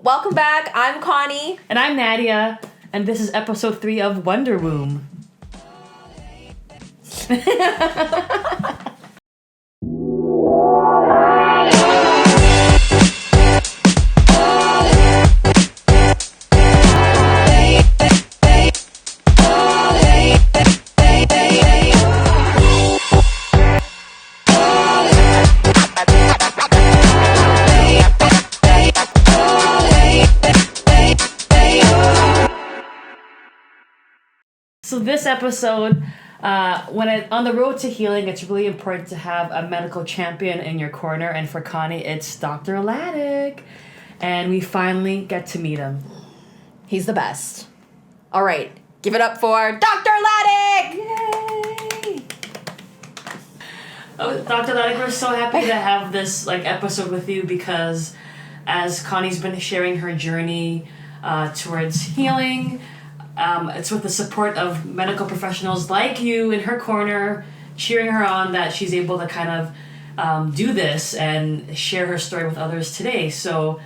Welcome back. I'm Connie. And I'm Nadia. And this is episode 3 of Wonder Womb. So this episode, on the road to healing, it's really important to have a medical champion in your corner. And for Connie, it's Dr. Ladak. And we finally get to meet him. He's the best. All right, give it up for Dr. Ladak! Yay! Oh, Dr. Ladak, we're so happy to have this episode with you because as Connie's been sharing her journey towards healing, it's with the support of medical professionals like you in her corner, cheering her on that she's able to kind of do this and share her story with others today. So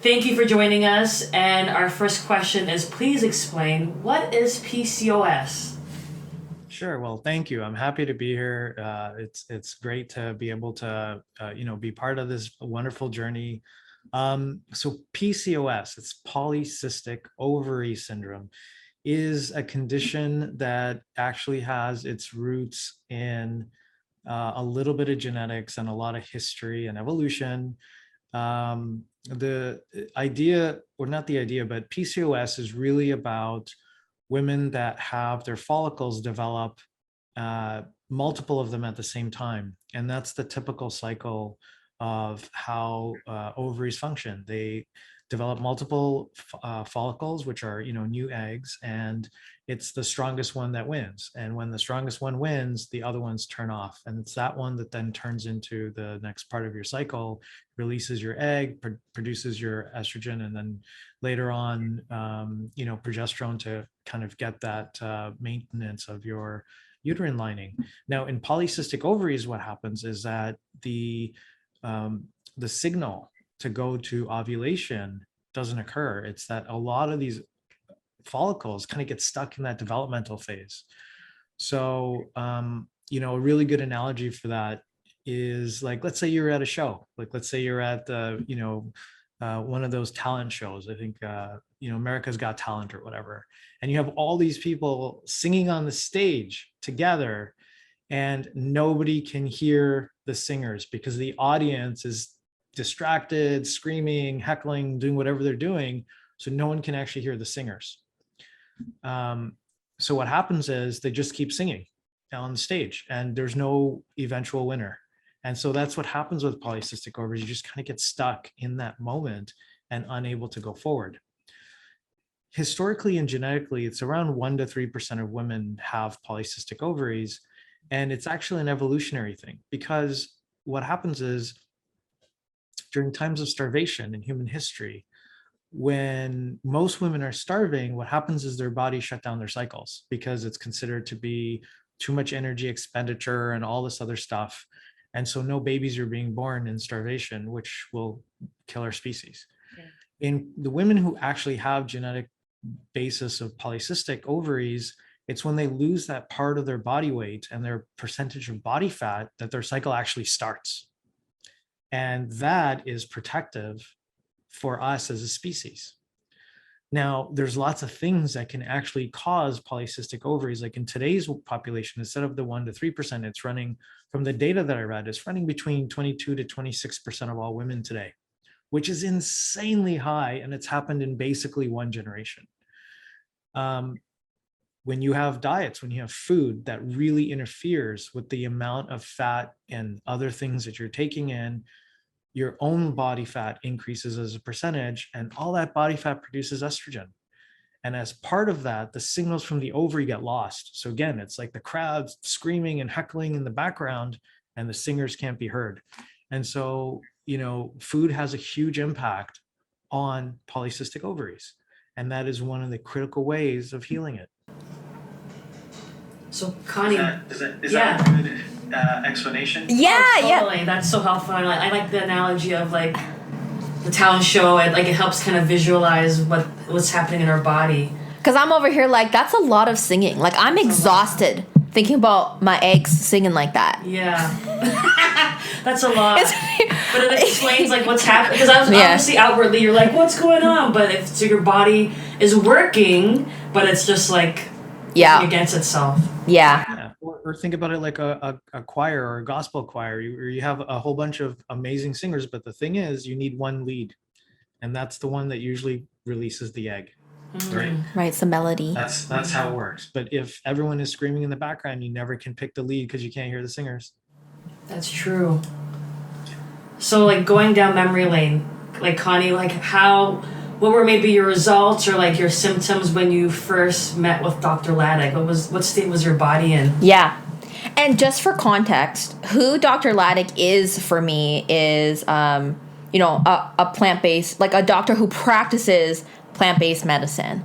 thank you for joining us. And our first question is, please explain, what is PCOS? Sure. Well, thank you. I'm happy to be here. It's great to be able to, be part of this wonderful journey. So PCOS, it's polycystic ovary syndrome, is a condition that actually has its roots in a little bit of genetics and a lot of history and evolution. The idea, or not the idea, but PCOS is really about women that have their follicles develop, multiple of them at the same time. And that's the typical cycle of how ovaries function. They develop multiple follicles, which are new eggs, and it's the strongest one that wins. And when the strongest one wins, the other ones turn off, and it's that one that then turns into the next part of your cycle, releases your egg, produces your estrogen, and then later on progesterone to kind of get that maintenance of your uterine lining. Now in polycystic ovaries, what happens is that the signal to go to ovulation doesn't occur. It's that a lot of these follicles kind of get stuck in that developmental phase. So, a really good analogy for that is let's say you're at a show, let's say you're at the, one of those talent shows. I think, America's Got Talent or whatever. And you have all these people singing on the stage together and nobody can hear the singers because the audience is distracted, screaming, heckling, doing whatever they're doing. So no one can actually hear the singers. So what happens is they just keep singing on the stage and there's no eventual winner. And so that's what happens with polycystic ovaries. You just kind of get stuck in that moment and unable to go forward. Historically and genetically, it's around 1 to 3% of women have polycystic ovaries. And it's actually an evolutionary thing because what happens is during times of starvation in human history, when most women are starving, what happens is their bodies shut down their cycles because it's considered to be too much energy expenditure and all this other stuff. And so no babies are being born in starvation, which will kill our species. Yeah. In the women who actually have genetic basis of polycystic ovaries, it's when they lose that part of their body weight and their percentage of body fat that their cycle actually starts. And that is protective for us as a species. Now, there's lots of things that can actually cause polycystic ovaries. Like in today's population, instead of the 1 to 3%, it's running, from the data that I read, it's running between 22 to 26% of all women today, which is insanely high. And it's happened in basically one generation. When you have diets, when you have food that really interferes with the amount of fat and other things that you're taking in, your own body fat increases as a percentage, and all that body fat produces estrogen. And as part of that, the signals from the ovary get lost. So again, it's like the crowd screaming and heckling in the background, and the singers can't be heard. And so, food has a huge impact on polycystic ovaries. And that is one of the critical ways of healing it. So Connie, is that a good explanation? Yeah, totally. That's so helpful. I like the analogy of the the talent show. It helps kind of visualize what's happening in our body. Because I'm over here like, that's a lot of singing. Like, I'm exhausted thinking about my eggs singing like that. Yeah. That's a lot. But it explains like what's happening. Because obviously outwardly you're like, what's going on? But so your body is working, but it's just like against itself. Yeah. Or think about it like a choir or a gospel choir. You have a whole bunch of amazing singers, but the thing is, you need one lead. And that's the one that usually releases the egg. Right. It's the melody. That's how it works. But if everyone is screaming in the background, you never can pick the lead because you can't hear the singers. That's true. So like going down memory lane, like Connie, like what were maybe your results or like your symptoms when you first met with Dr. Ladak? What state was your body in? Yeah. And just for context, who Dr. Ladak is for me is a plant-based, like a doctor who practices plant-based medicine.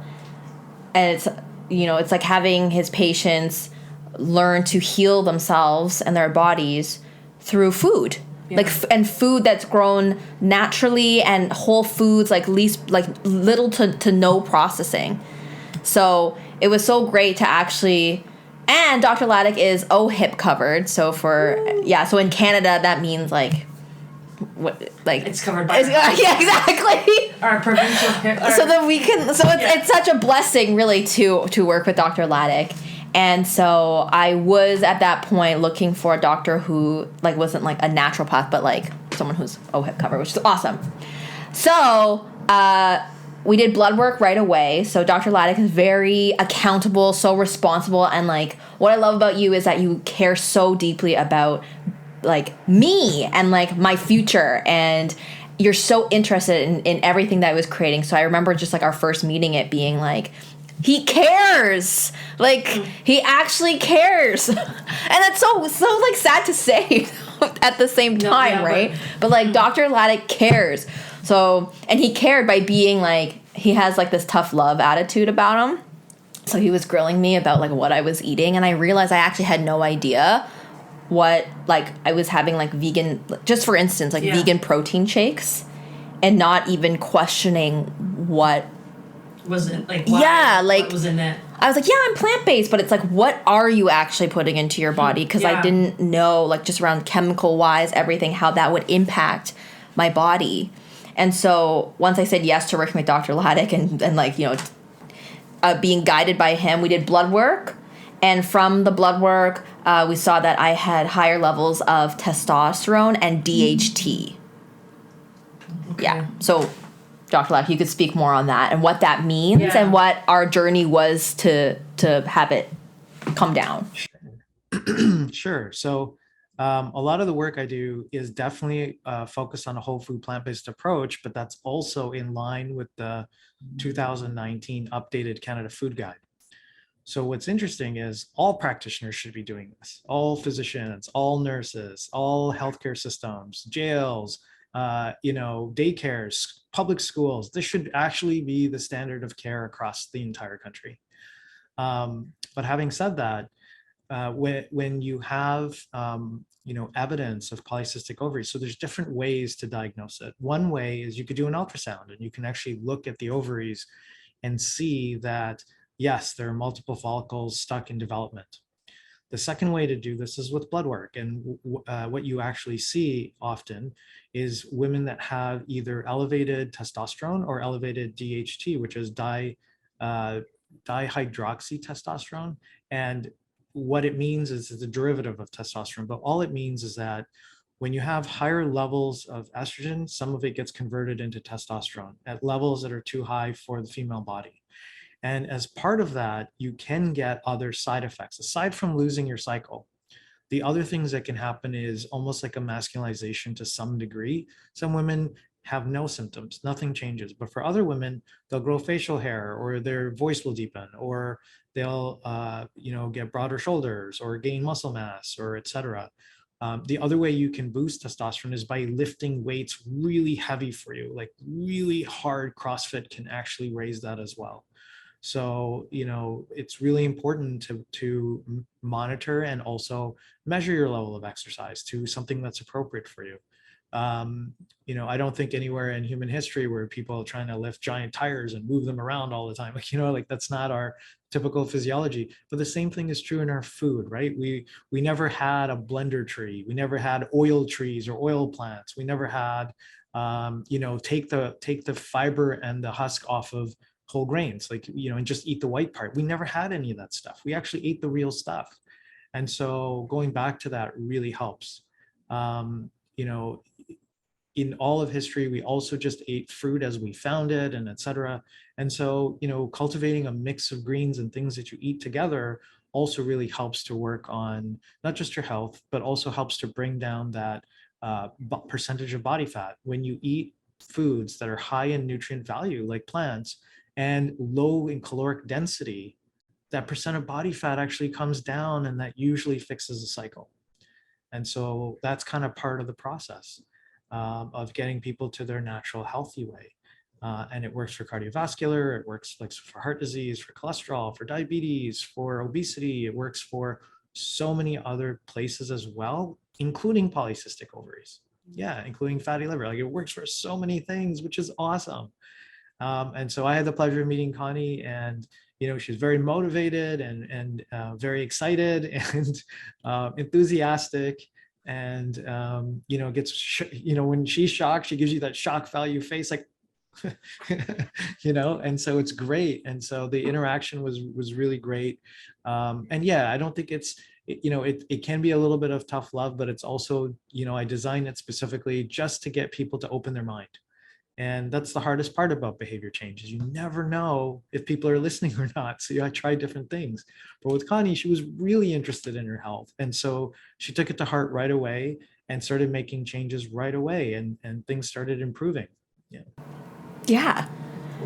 And it's like having his patients learn to heal themselves and their bodies through food. Yeah. And food that's grown naturally and whole foods, like little to no processing. So it was so great to actually, and Dr. Ladak is hip covered. So so in Canada that means like it's covered by exactly our provincial so that we can it's such a blessing really to work with Dr. Ladak. And so I was at that point looking for a doctor who like wasn't like a naturopath but like someone who's hip covered, which is awesome. So we did blood work right away. So Dr. Ladak is very accountable, so responsible, and like what I love about you is that you care so deeply about like me and like my future, and you're so interested in everything that I was creating. So I remember just like our first meeting, it being like, he cares, like he actually cares. And that's so like sad to say at the same time, right? But like Dr. Ladak cares. So, and he cared by being like, he has like this tough love attitude about him. So he was grilling me about like what I was eating, and I realized I actually had no idea what, like, I was having like vegan, just for instance, like vegan protein shakes, and not even questioning what was it, like what was in it. I was like, yeah, I'm plant-based, but it's like, what are you actually putting into your body? Because I didn't know, like, just around chemical-wise, everything, how that would impact my body. And so once I said yes to working with Dr. Ladak and like, being guided by him, we did blood work. And from the blood work, we saw that I had higher levels of testosterone and DHT. Okay. Yeah. So, Dr. Ladak, you could speak more on that and what that means and what our journey was to have it come down. Sure. So, a lot of the work I do is definitely focused on a whole food plant-based approach, but that's also in line with the 2019 updated Canada Food Guide. So what's interesting is all practitioners should be doing this. All physicians, all nurses, all healthcare systems, jails, daycares, public schools. This should actually be the standard of care across the entire country. But having said that, when you have evidence of polycystic ovaries, so there's different ways to diagnose it. One way is you could do an ultrasound, and you can actually look at the ovaries and see that, yes, there are multiple follicles stuck in development. The second way to do this is with blood work. And what you actually see often is women that have either elevated testosterone or elevated DHT, which is dihydroxytestosterone. And what it means is it's a derivative of testosterone, but all it means is that when you have higher levels of estrogen, some of it gets converted into testosterone at levels that are too high for the female body. And as part of that, you can get other side effects. Aside from losing your cycle, the other things that can happen is almost like a masculinization to some degree. Some women have no symptoms, nothing changes. But for other women, they'll grow facial hair, or their voice will deepen, or they'll get broader shoulders or gain muscle mass, or etc. The other way you can boost testosterone is by lifting weights really heavy for you, like really hard CrossFit can actually raise that as well. So, it's really important to monitor and also measure your level of exercise to something that's appropriate for you. I don't think anywhere in human history were people trying to lift giant tires and move them around all the time. Like that's not our typical physiology. But the same thing is true in our food, right? We never had a blender tree. We never had oil trees or oil plants. We never had, take the fiber and the husk off of whole grains, and just eat the white part. We never had any of that stuff. We actually ate the real stuff. And so going back to that really helps. In all of history, we also just ate fruit as we found it, and etc. And so, cultivating a mix of greens and things that you eat together also really helps to work on not just your health, but also helps to bring down that percentage of body fat. When you eat foods that are high in nutrient value, like plants, and low in caloric density, that percent of body fat actually comes down, and that usually fixes the cycle. And so that's kind of part of the process of getting people to their natural healthy way. And it works for cardiovascular, it works like for heart disease, for cholesterol, for diabetes, for obesity. It works for so many other places as well, including polycystic ovaries. Yeah, including fatty liver. Like it works for so many things, which is awesome. And so I had the pleasure of meeting Connie, and she's very motivated and very excited and enthusiastic, and when she's shocked, she gives you that shock value face, like and so it's great. And so the interaction was really great. And yeah, I don't think it can be a little bit of tough love, but it's also, I designed it specifically just to get people to open their mind. And that's the hardest part about behavior change, is you never know if people are listening or not. So I tried different things. But with Connie, she was really interested in her health. And so she took it to heart right away and started making changes right away. And things started improving. Yeah. Yeah.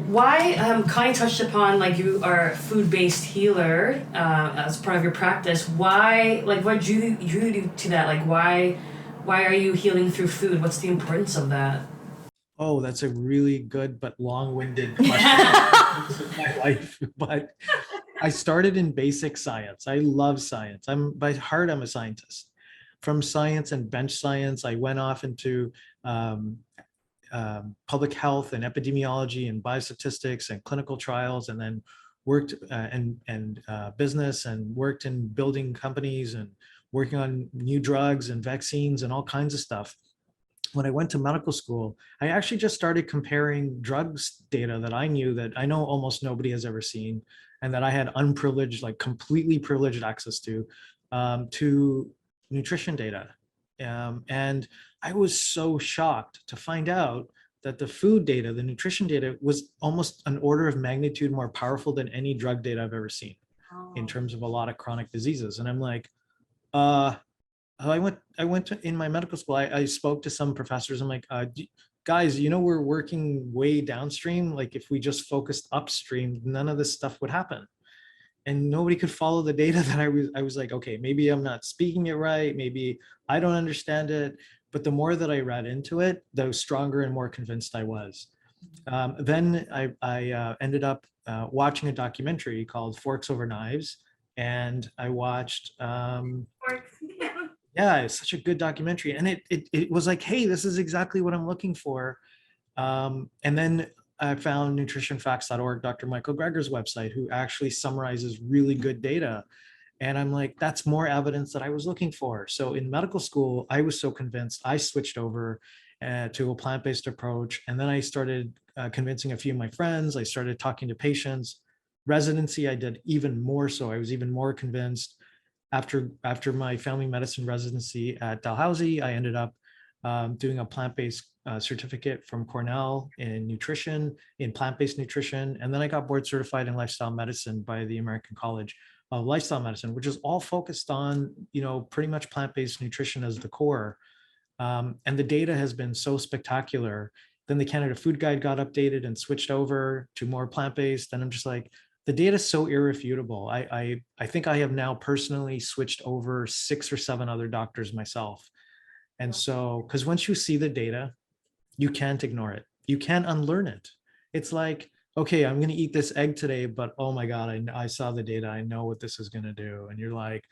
Why, Connie touched upon, like, you are a food-based healer as part of your practice. Why, like, what drew you to that? Like, why are you healing through food? What's the importance of that? Oh, that's a really good but long-winded question of my life. But I started in basic science. I love science. By heart, I'm a scientist. From science and bench science, I went off into public health and epidemiology and biostatistics and clinical trials, and then worked and business, and worked in building companies and working on new drugs and vaccines and all kinds of stuff. When I went to medical school, I actually just started comparing drugs data that I knew that I know almost nobody has ever seen, and that I had unprivileged, like completely privileged access to nutrition data. And I was so shocked to find out that the food data, the nutrition data, was almost an order of magnitude more powerful than any drug data I've ever seen in terms of a lot of chronic diseases. And I'm like, I went to, in my medical school, I spoke to some professors. I'm like, guys, we're working way downstream. Like if we just focused upstream, none of this stuff would happen. And nobody could follow the data that I was like, okay, maybe I'm not speaking it right. Maybe I don't understand it. But the more that I read into it, the stronger and more convinced I was. Then I ended up watching a documentary called Forks Over Knives. And I watched, yeah, it's such a good documentary. And it was like, hey, this is exactly what I'm looking for. And then I found nutritionfacts.org, Dr. Michael Greger's website, who actually summarizes really good data. And I'm like, that's more evidence that I was looking for. So in medical school, I was so convinced, I switched over to a plant-based approach. And then I started convincing a few of my friends. I started talking to patients. Residency, I did even more so. I was even more convinced. After my family medicine residency at Dalhousie, I ended up doing a plant-based certificate from Cornell in nutrition, in plant-based nutrition. And then I got board certified in lifestyle medicine by the American College of Lifestyle Medicine, which is all focused on, pretty much plant-based nutrition as the core. And the data has been so spectacular. Then the Canada Food Guide got updated and switched over to more plant-based. And I'm just like, the data is so irrefutable. I think I have now personally switched over 6 or 7 other doctors myself. And so, because once you see the data, you can't ignore it. You can't unlearn it. It's like, okay, I'm going to eat this egg today, but oh my God, I saw the data. I know what this is going to do. And you're like,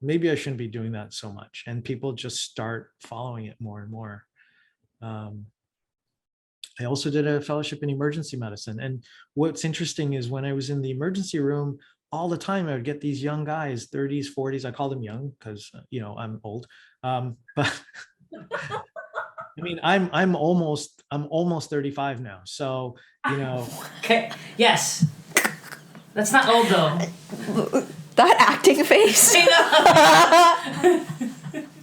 maybe I shouldn't be doing that so much. And people just start following it more and more. I also did a fellowship in emergency medicine. And what's interesting is when I was in the emergency room, all the time I would get these young guys, 30s, 40s. I call them young because, I'm old. But I mean, I'm almost 35 now. So, Okay. Yes. That's not old though. That acting face.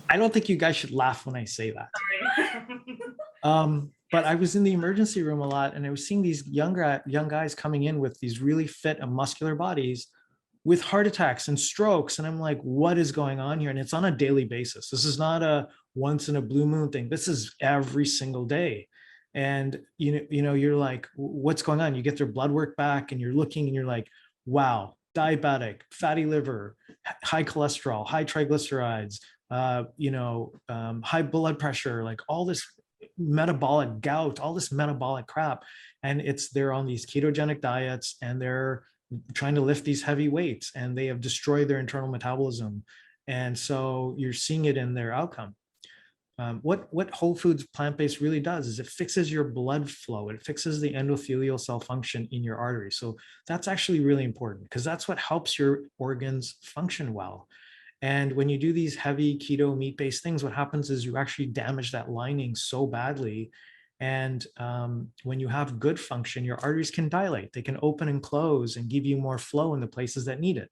I don't think you guys should laugh when I say that. But I was in the emergency room a lot, and I was seeing these young guys coming in with these really fit and muscular bodies with heart attacks and strokes. And I'm like, what is going on here? And it's on a daily basis. This is not a once in a blue moon thing. This is every single day. And, you're like, what's going on? You get their blood work back and you're looking and you're like, wow, diabetic, fatty liver, high cholesterol, high triglycerides, high blood pressure, like all this metabolic gout, all this metabolic crap. And they're on these ketogenic diets and they're trying to lift these heavy weights and they have destroyed their internal metabolism. And so you're seeing it in their outcome. What whole foods plant-based really does is it fixes your blood flow. It fixes the endothelial cell function in your arteries. So that's actually really important because that's what helps your organs function well. And when you do these heavy keto meat-based things, what happens is you actually damage that lining so badly. And when you have good function, your arteries can dilate. They can open and close and give you more flow in the places that need it.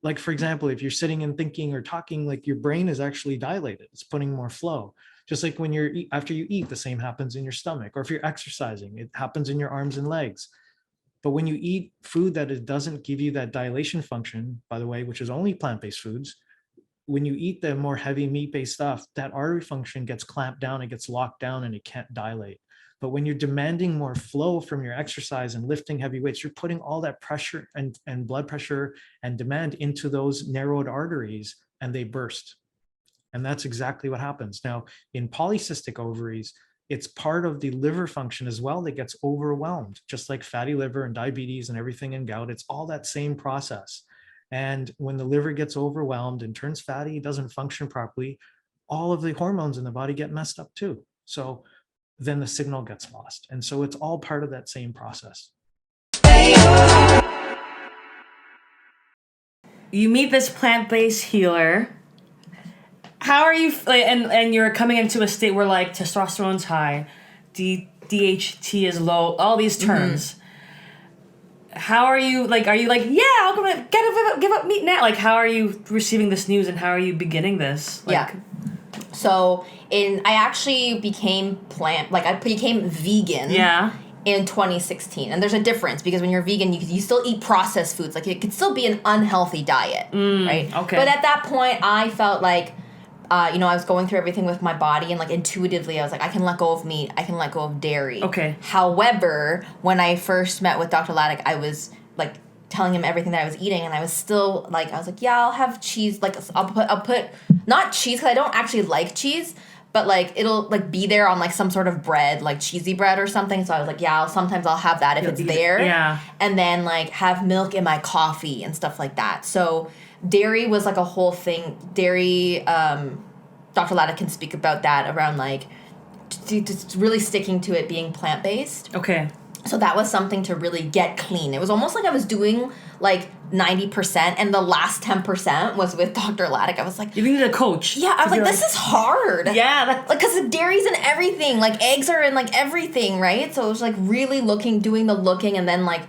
Like, for example, if you're sitting and thinking or talking, like your brain is actually dilated. It's putting more flow. Just like when after you eat, the same happens in your stomach. Or if you're exercising, it happens in your arms and legs. But when you eat food that it doesn't give you that dilation function, by the way, which is only plant-based foods, when you eat the more heavy meat-based stuff, that artery function gets clamped down, it gets locked down, and it can't dilate. But when you're demanding more flow from your exercise and lifting heavy weights, you're putting all that pressure and blood pressure and demand into those narrowed arteries, and they burst. And that's exactly what happens. Now, in polycystic ovaries, it's part of the liver function as well that gets overwhelmed, just like fatty liver and diabetes and everything in gout. It's all that same process. And when the liver gets overwhelmed and turns fatty, doesn't function properly, all of the hormones in the body get messed up too. So then the signal gets lost. And so it's all part of that same process. You meet this plant-based healer. How are you, and you're coming into a state where like testosterone's high, DHT is low, all these terms. Mm-hmm. How are you like, yeah, I'm gonna give up meat now. Like, how are you receiving this news and how are you beginning this? Yeah. So I actually became I became vegan. Yeah. In 2016, and there's a difference because when you're vegan, you still eat processed foods. Like it could still be an unhealthy diet, right? Okay. But at that point, I felt like, I was going through everything with my body, and like intuitively, I was like, I can let go of meat, I can let go of dairy. Okay. However, when I first met with Dr. Ladak, I was like telling him everything that I was eating, and I was still like, I was like, yeah, I'll have cheese. Like I'll put not cheese because I don't actually like cheese. But, like, it'll, like, be there on, like, some sort of bread, like cheesy bread or something. So I was like, yeah, sometimes I'll have that if it's there. Yeah. And then, like, have milk in my coffee and stuff like that. So dairy was, like, a whole thing. Dairy, Dr. Ladak can speak about that around, like, just really sticking to it being plant-based. Okay. So that was something to really get clean. It was almost like I was doing, like, 90%, and the last 10% was with Dr. Ladak. I was like... You needed a coach. Yeah, I was like, this is hard. Yeah. Because the dairy's in everything. Like, eggs are in, like, everything, right? So it was, like, really doing the looking, and then, like,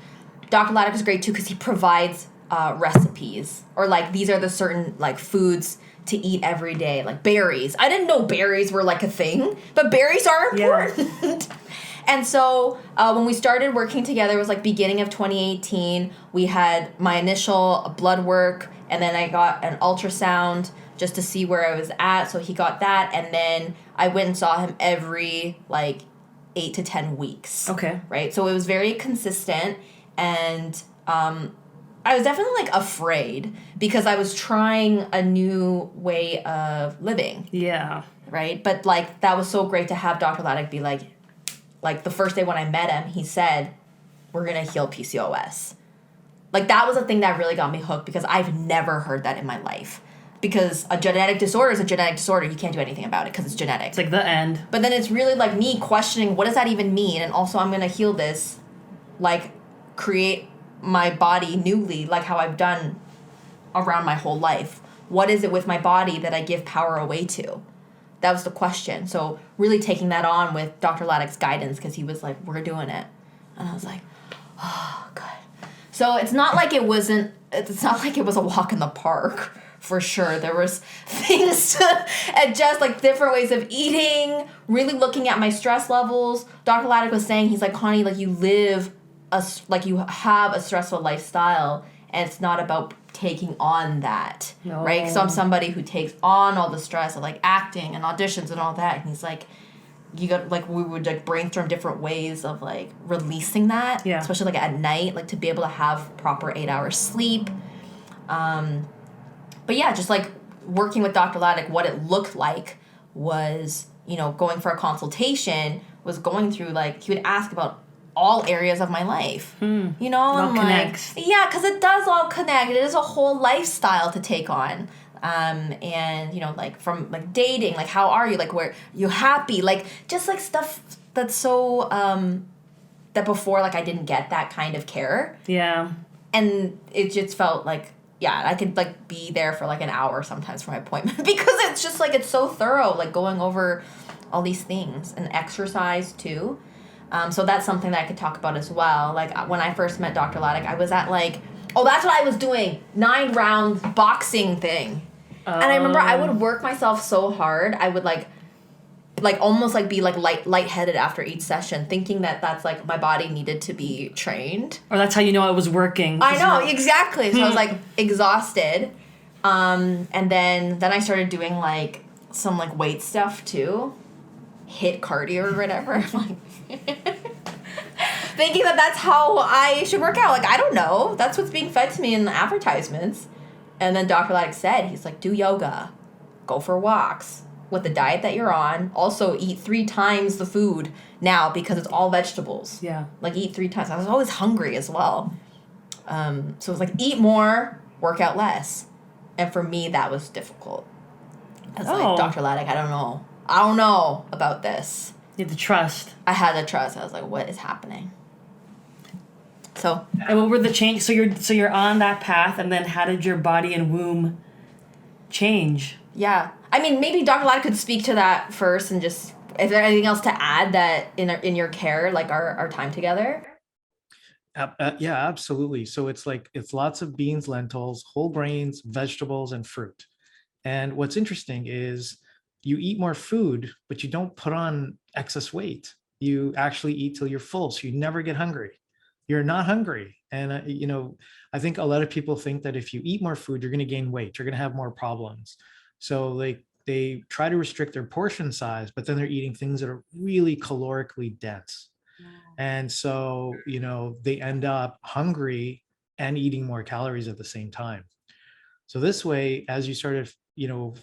Dr. Ladak is great, too, because he provides recipes. Or, like, these are the certain, like, foods to eat every day. Like, berries. I didn't know berries were, like, a thing, but berries are important. Yeah. And so when we started working together, it was like beginning of 2018. We had my initial blood work, and then I got an ultrasound just to see where I was at. So he got that, and then I went and saw him every like 8 to 10 weeks. Okay. Right? So it was very consistent, and I was definitely like afraid because I was trying a new way of living. Yeah. Right? But like that was so great to have Dr. Ladak be like, the first day when I met him, he said, we're going to heal PCOS. Like, that was a thing that really got me hooked because I've never heard that in my life. because a genetic disorder is a genetic disorder. You can't do anything about it because it's genetic. It's like the end. But then it's really like me questioning, what does that even mean? And also I'm going to heal this, like create my body newly, like how I've done around my whole life. What is it with my body that I give power away to? That was the question. So really taking that on with Dr. Ladak's guidance, because he was like, we're doing it. And I was like, oh, good. So it's not like it was a walk in the park, for sure. There was things to adjust, like different ways of eating, really looking at my stress levels. Dr. Ladak was saying, he's like, Connie, like you have a stressful lifestyle, and it's not about taking on that, right? So I'm somebody who takes on all the stress of like acting and auditions and all that, and he's like, you got like, we would like brainstorm different ways of like releasing that, especially like at night, like to be able to have proper 8 hours sleep. But yeah, just like working with Dr. Ladak, what it looked like was, going for a consultation, was going through like, he would ask about all areas of my life, It all connects. Yeah, because it does all connect. It is a whole lifestyle to take on. And, like from like dating, like how are you? Like where you happy? Like just like stuff that's so, that before like I didn't get that kind of care. Yeah. And it just felt like, I could like be there for like an hour sometimes for my appointment because it's just like, it's so thorough, like going over all these things and exercise too. So that's something that I could talk about as well. Like when I first met Dr. Ladak, I was at like, that's what I was doing, 9-round boxing thing. And I remember I would work myself so hard. I would like almost like be like lightheaded after each session, thinking that that's like my body needed to be trained. Or that's how you know I was working. I know, exactly. So I was like exhausted. And then I started doing like some like weight stuff too. HIIT cardio or whatever. I'm like thinking that that's how I should work out. Like, I don't know. That's what's being fed to me in the advertisements. And then Dr. Ladak said, he's like, do yoga, go for walks with the diet that you're on. Also eat 3 times the food now because it's all vegetables. Yeah. Like eat 3 times. I was always hungry as well. So it was like eat more, work out less. And for me, that was difficult. I was like, Dr. Ladak, I don't know about this. You had to trust. I had to trust. I was like, what is happening? So. And what were the changes? So you're on that path, and then how did your body and womb change? Yeah. I mean, maybe Dr. Ladak could speak to that first, and just, is there anything else to add that in your care, like our time together? Yeah, absolutely. So it's lots of beans, lentils, whole grains, vegetables, and fruit. And what's interesting is you eat more food, but you don't put on excess weight. You actually eat till you're full, so you never get hungry. You're not hungry. And, I think a lot of people think that if you eat more food, you're going to gain weight. You're going to have more problems. So like they try to restrict their portion size, but then they're eating things that are really calorically dense. And so, they end up hungry and eating more calories at the same time. So this way, as you started,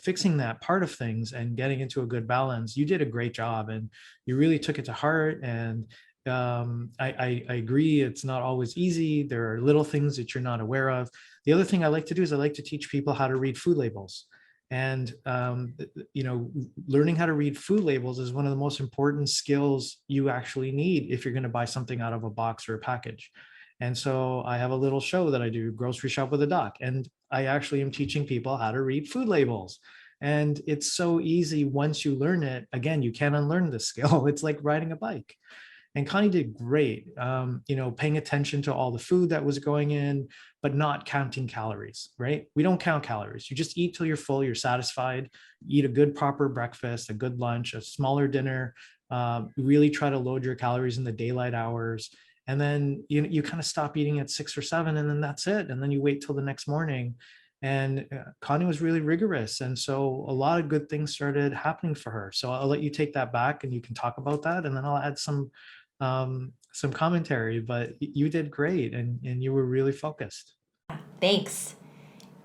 fixing that part of things and getting into a good balance, you did a great job and you really took it to heart. And I agree, it's not always easy. There are little things that you're not aware of. The other thing I like to do is I like to teach people how to read food labels. And, learning how to read food labels is one of the most important skills you actually need if you're going to buy something out of a box or a package. And so I have a little show that I do, Grocery Shop with a Doc, and I actually am teaching people how to read food labels. And it's so easy once you learn it. Again, you can't unlearn this skill. It's like riding a bike. And Connie did great, paying attention to all the food that was going in, but not counting calories, right? We don't count calories. You just eat till you're full, you're satisfied, eat a good proper breakfast, a good lunch, a smaller dinner, really try to load your calories in the daylight hours. And then you kind of stop eating at 6 or 7, and then that's it. And then you wait till the next morning. And Connie was really rigorous. And so a lot of good things started happening for her. So I'll let you take that back and you can talk about that. And then I'll add some commentary, but you did great and you were really focused. Thanks.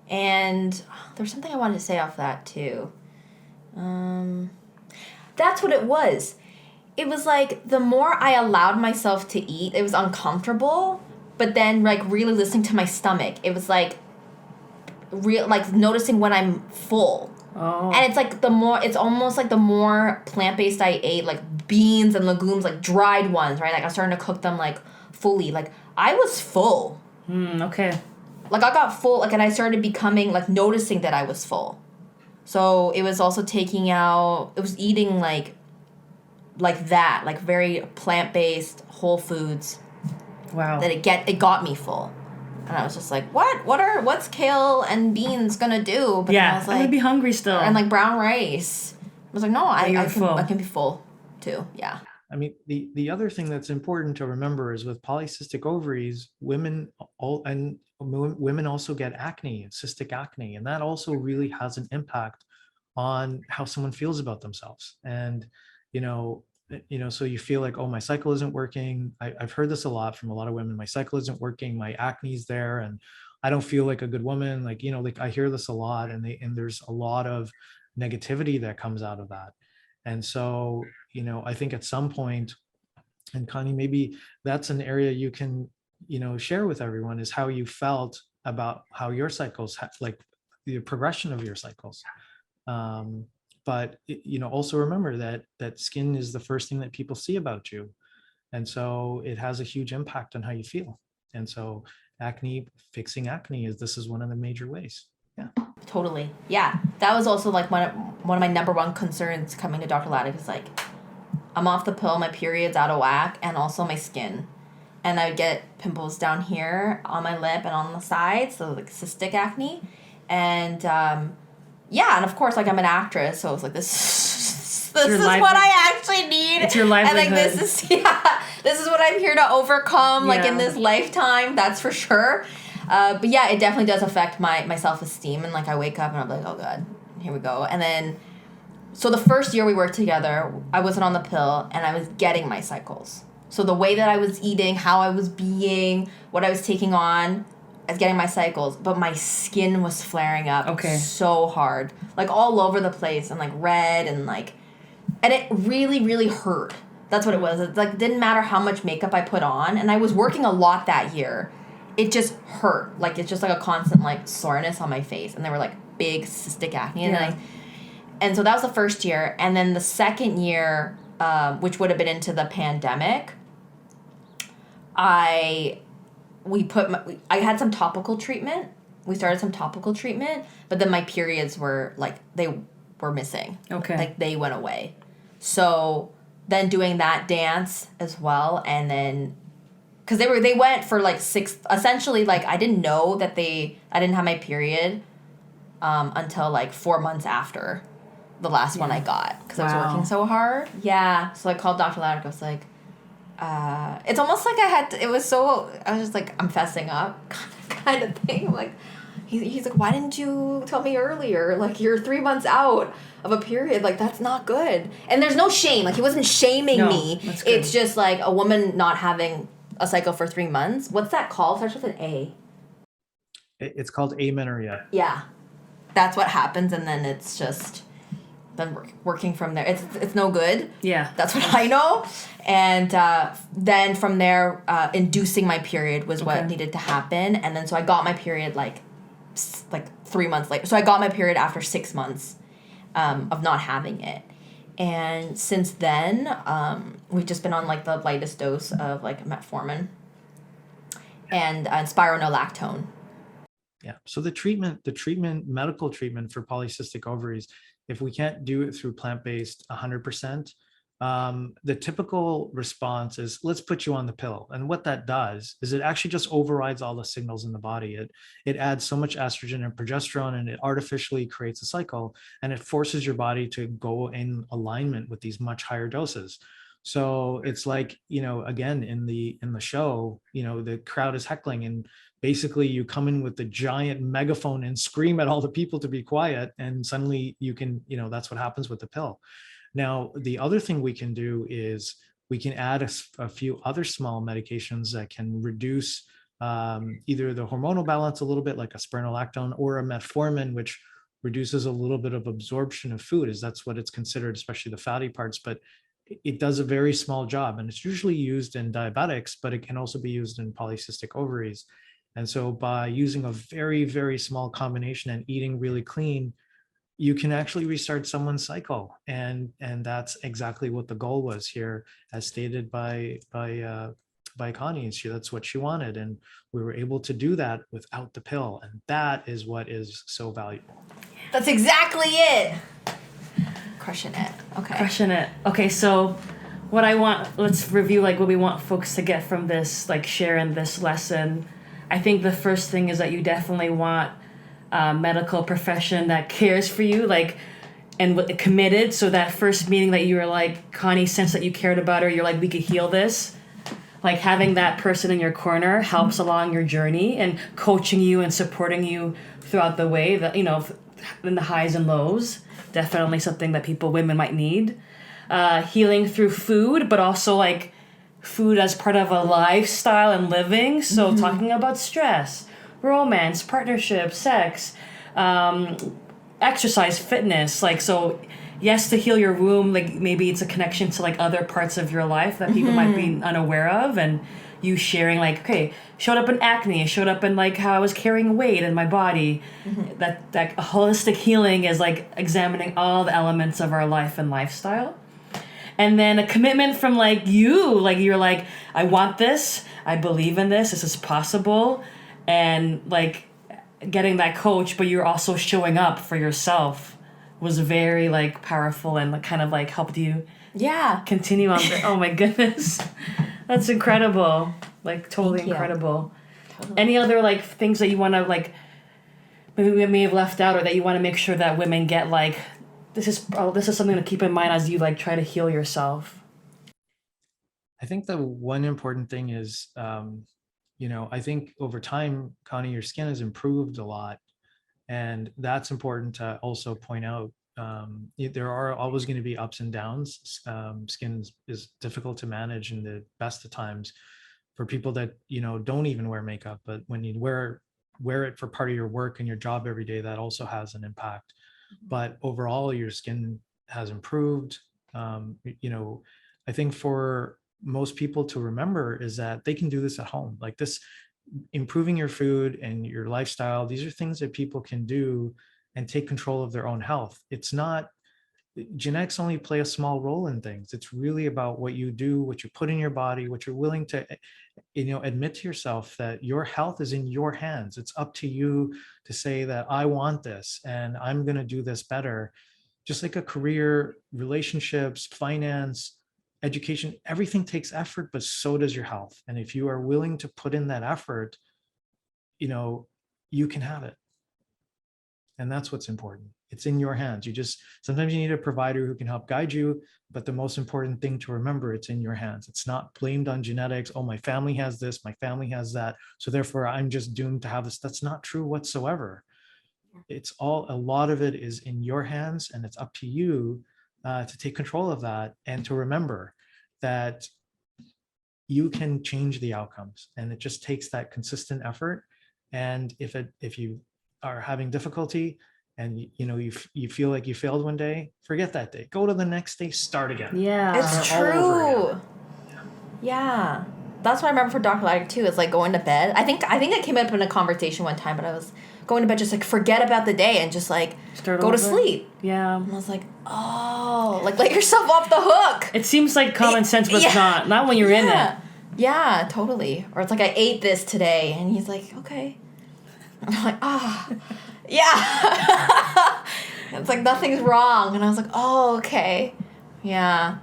And there's something I wanted to say off that too. That's what it was. It was like the more I allowed myself to eat, it was uncomfortable, but then like really listening to my stomach, it was like like noticing when I'm full. Oh. And it's like it's almost like the more plant-based I ate, like beans and legumes, like dried ones, right? Like I was starting to cook them like fully. Like I was full. Okay. Like I got full, like, and I started becoming like noticing that I was full. So it was also it was eating like that, like very plant-based whole foods. Wow. That it got me full. And I was just like, what's kale and beans gonna do? But yeah, I was like, I'm gonna be hungry still. And like brown rice. I was like, no, I can be full too. Yeah. I mean, the other thing that's important to remember is with polycystic ovaries, women also get acne, cystic acne, and that also really has an impact on how someone feels about themselves. And so you feel like, oh, my cycle isn't working. I've heard this a lot from a lot of women. My cycle isn't working. My acne's there, and I don't feel like a good woman. Like, like I hear this a lot, and there's a lot of negativity that comes out of that. And so, I think at some point, and Connie, maybe that's an area you can, share with everyone, is how you felt about how your cycles, like the progression of your cycles. But also remember that skin is the first thing that people see about you. And so it has a huge impact on how you feel. And so fixing acne this is one of the major ways. Yeah. Totally. Yeah. That was also like one of my number one concerns coming to Dr. Ladak is like, I'm off the pill, my period's out of whack, and also my skin. And I would get pimples down here on my lip and on the side, so like cystic acne. And yeah, and of course, like I'm an actress, so I was like, this is what I actually need. It's your livelihood. And like this is what I'm here to overcome, like in this lifetime, that's for sure. But yeah, it definitely does affect my self-esteem, and like I wake up and I'm like, oh god, here we go. And then, so the first year we worked together, I wasn't on the pill and I was getting my cycles. So the way that I was eating, how I was being, what I was taking on, I was getting my cycles, but my skin was flaring up so hard, like all over the place, and like red, and it really, really hurt. That's what it was. It like didn't matter how much makeup I put on, and I was working a lot that year. It just hurt. Like it's just like a constant like soreness on my face, and they were like big cystic acne, and so that was the first year, and then the second year, which would have been into the pandemic, I had some topical treatment. We started some topical treatment, but then my periods were like, they were missing. Okay. Like they went away. So then doing that dance as well, and then because they went for like essentially, like I didn't know that I didn't have my period until like 4 months after the last one I got, because I was working so hard. Yeah. So I called Dr. Ladak. I was like, it's almost like I was just like, I'm fessing up kind of thing. Like, he's like, why didn't you tell me earlier? Like, you're 3 months out of a period. Like, that's not good. And there's no shame. Like, he wasn't shaming me. That's good. It's just like a woman not having a cycle for 3 months. What's that called? It starts with an A. It's called amenorrhea. Yeah. That's what happens. And then it's just then working from there. It's no good. Yeah. That's what I know. And then from there, inducing my period was what needed to happen. And then so I got my period like 3 months later. So I got my period after 6 months of not having it. And since then, we've just been on like the lightest dose of like metformin and spironolactone. Yeah. So the medical treatment for polycystic ovaries, if we can't do it through plant-based 100%, the typical response is, let's put you on the pill. And what that does is it actually just overrides all the signals in the body. It adds so much estrogen and progesterone, and it artificially creates a cycle, and it forces your body to go in alignment with these much higher doses. So it's like, again, in the show, the crowd is heckling, and basically you come in with the giant megaphone and scream at all the people to be quiet, and suddenly you can, that's what happens with the pill. Now, the other thing we can do is we can add a few other small medications that can reduce either the hormonal balance a little bit, like a spironolactone, or a metformin, which reduces a little bit of absorption of food, as that's what it's considered, especially the fatty parts. But it does a very small job, and it's usually used in diabetics, but it can also be used in polycystic ovaries. And so by using a very, very small combination and eating really clean, you can actually restart someone's cycle. And that's exactly what the goal was here, as stated by Connie. That's what she wanted. And we were able to do that without the pill. And that is what is so valuable. That's exactly it. Crushing it. Okay. Crushing it. Okay, so what I want, let's review like what we want folks to get from this, like sharing this lesson. I think the first thing is that you definitely want a medical profession that cares for you, like, and committed. So that first meeting that you were like, Connie sensed that you cared about her, you're like, we could heal this. Like having that person in your corner helps along your journey and coaching you and supporting you throughout the way, that, you know, in the highs and lows. Definitely something that women might need. Healing through food, but also like food as part of a lifestyle and living. So talking about stress, romance, partnership, sex, exercise, fitness. Like, so yes, to heal your womb, like maybe it's a connection to like other parts of your life that people might be unaware of, and you sharing like, okay, showed up in acne, showed up in like how I was carrying weight in my body. That holistic healing is like examining all the elements of our life and lifestyle. And then a commitment from like you, like you're like, I want this, I believe in this is possible. And like getting that coach, but you're also showing up for yourself was very like powerful and like kind of like helped you continue on. Oh my goodness. That's incredible. Like totally incredible. Totally. Any other like things that you want to like, maybe we may have left out, or that you want to make sure that women get like, this is something to keep in mind as you like try to heal yourself? I think the one important thing is, I think over time, Connie, your skin has improved a lot. And that's important to also point out. There are always going to be ups and downs. Skin is difficult to manage in the best of times for people that, don't even wear makeup. But when you wear it for part of your work and your job every day, that also has an impact. But overall, your skin has improved. I think for most people to remember is that they can do this at home. Like this, improving your food and your lifestyle, these are things that people can do and take control of their own health. It's not, genetics only play a small role in things. It's really about what you do, what you put in your body, what you're willing to, admit to yourself that your health is in your hands. It's up to you to say that I want this and I'm going to do this better. Just like a career, relationships, finance, education, everything takes effort, but so does your health. And if you are willing to put in that effort, you can have it. And that's what's important. It's in your hands. Sometimes you need a provider who can help guide you, but the most important thing to remember, it's in your hands. It's not blamed on genetics. Oh, my family has this, my family has that, so therefore I'm just doomed to have this. That's not true whatsoever. A lot of it is in your hands, and it's up to you to take control of that and to remember that you can change the outcomes, and it just takes that consistent effort. And if you are having difficulty and you feel like you failed one day, forget that day. Go to the next day, start again. Yeah, it's true. Yeah. That's what I remember for Dr. Ladak too, is like going to bed. I think it came up in a conversation one time, but I was going to bed just like forget about the day and just like go to sleep. Yeah. And I was like, oh, like let yourself off the hook. It seems like common sense, but it's not when you're in it. Yeah, totally. Or it's like, I ate this today, and he's like, okay. I'm like, yeah. It's like nothing's wrong. And I was like, oh, okay. Yeah.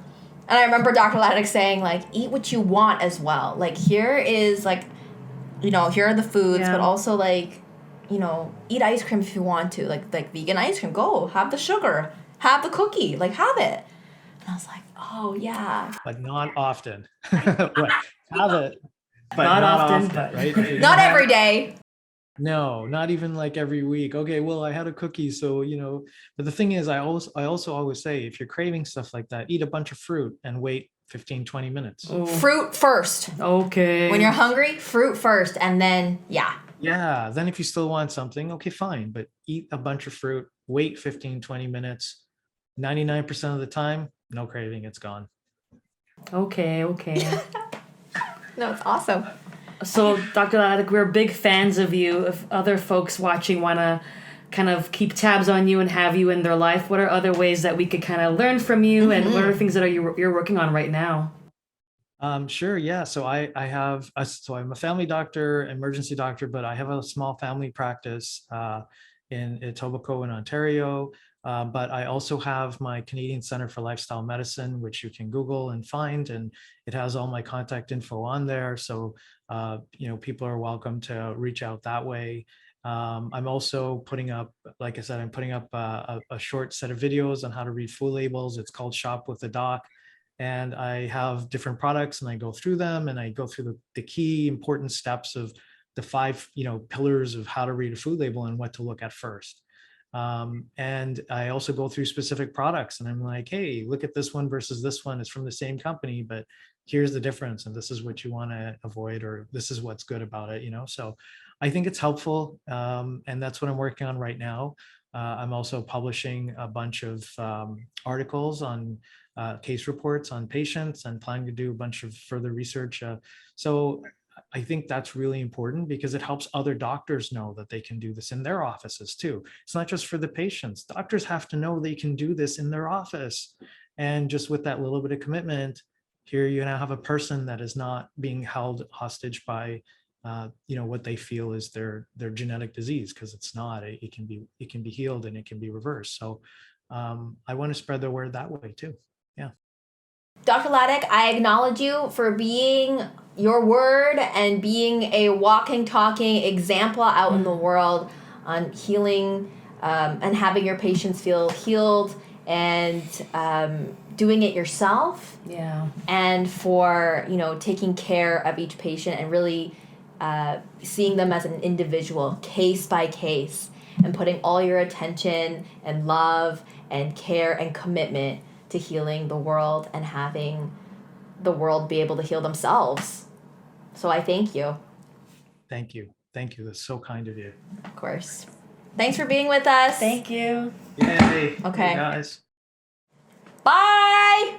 And I remember Dr. Ladak saying, like, eat what you want as well. Like, here is, like, here are the foods, but also, like, eat ice cream if you want to. Like vegan ice cream. Go. Have the sugar. Have the cookie. Like, have it. And I was like, oh, yeah. But not often. Have it. But not often. Right? Not every day. No, not even like every week. Okay, well, I had a cookie, so but the thing is, I also always say, if you're craving stuff like that, eat a bunch of fruit and wait 15, 20 minutes. Oh. Fruit first. Okay. When you're hungry, fruit first, and then Yeah, then if you still want something, okay, fine, but eat a bunch of fruit, wait 15, 20 minutes. 99% of the time, no craving, it's gone. Okay. No, it's awesome. So, Dr. Ladak, we're big fans of you. If other folks watching want to kind of keep tabs on you and have you in their life, what are other ways that we could kind of learn from you, and what are things that you're working on right now? Sure. Yeah. So I'm a family doctor, emergency doctor, but I have a small family practice in Etobicoke in Ontario. But I also have my Canadian Center for Lifestyle Medicine, which you can Google and find, and it has all my contact info on there. So, people are welcome to reach out that way. I'm also putting up, like I said, I'm putting up a short set of videos on how to read food labels. It's called Shop with the Doc. And I have different products and I go through them and I go through the key important steps of the 5, pillars of how to read a food label and what to look at first. And I also go through specific products and I'm like, hey, look at this one versus this one. It's from the same company, but here's the difference. And this is what you want to avoid, or this is what's good about it, So I think it's helpful. And that's what I'm working on right now. I'm also publishing a bunch of articles on case reports on patients and planning to do a bunch of further research. So I think that's really important because it helps other doctors know that they can do this in their offices too. It's not just for the patients. Doctors have to know they can do this in their office. And just with that little bit of commitment, here you now have a person that is not being held hostage by what they feel is their genetic disease, because it's not. It can be healed and it can be reversed. So I want to spread the word that way too. Yeah. Dr. Ladak, I acknowledge you for being your word and being a walking, talking example out in the world on healing and having your patients feel healed and doing it yourself. Yeah. And for, taking care of each patient and really seeing them as an individual, case by case, and putting all your attention and love and care and commitment to healing the world and having the world be able to heal themselves. So I thank you. Thank you. That's so kind of you. Of course. Thanks for being with us. Thank you. Yay. Okay. Hey guys. Bye.